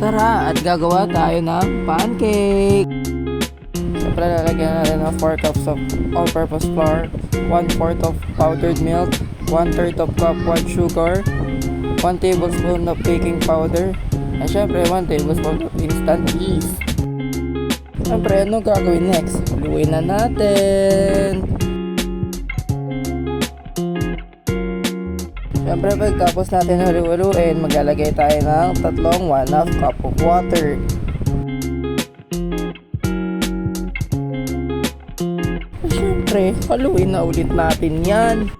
Tara at gagawa tayo ng pancake. Siyempre lalagyan natin ng 4 cups of all-purpose flour, 1/4 of powdered milk, 1/3 of cup white sugar, 1 tablespoon of baking powder, at syempre 1 tablespoon of instant yeast. Siyempre ano gagawin next? Haluin na natin. Siyempre pagtapos natin haluin, maglalagay tayo ng tatlong 1/2 cup of water. Siyempre, haluin na ulit natin yan.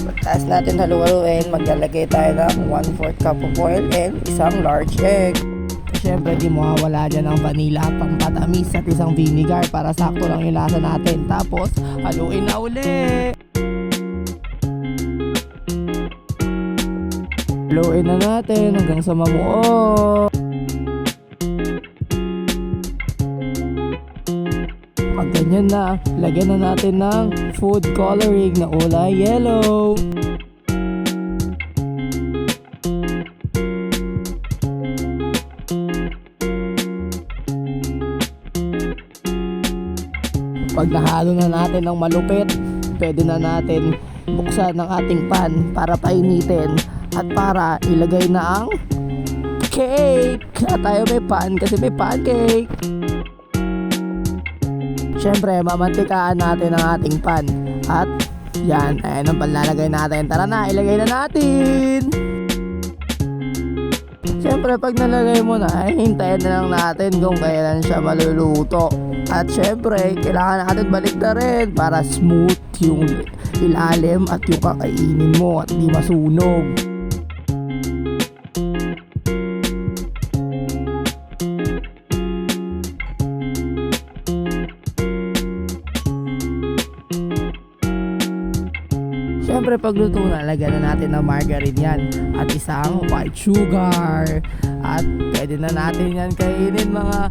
Pagkatapos natin haluin, maglalagay tayo ng 1/4 cup of oil and isang large egg. Siyempre, di mawawala dyan ang vanilla, pampatamis at isang vinegar para sakto lang yung lasa natin. Tapos, haluin na uli. Haluin na natin hanggang sa mamuo. Pag ganyan na, lagyan na natin ng food coloring na kulay yellow. Pag nahalo na natin ng malupit, pwede na natin buksan ang ating pan para painitin at para ilagay na ang cake. At tayo may pan kasi may pancake. Siyempre, mamantikaan natin ang ating pan. At yan, ayan ang panlalagay natin. Tara na, ilagay na natin. Siyempre, pag nalagay mo na, hintayin na lang natin kung kailan siya maluluto. At syempre, kailangan natin baliktarin para smooth yung ilalim at yung kakainin mo at di masunog. Siyempre, pagluto na, lagyan na natin ng margarine yan at isang white sugar. At pwede na natin yan kainin mga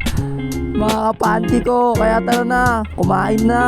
kapanti ko. Kaya tara na, kumain na.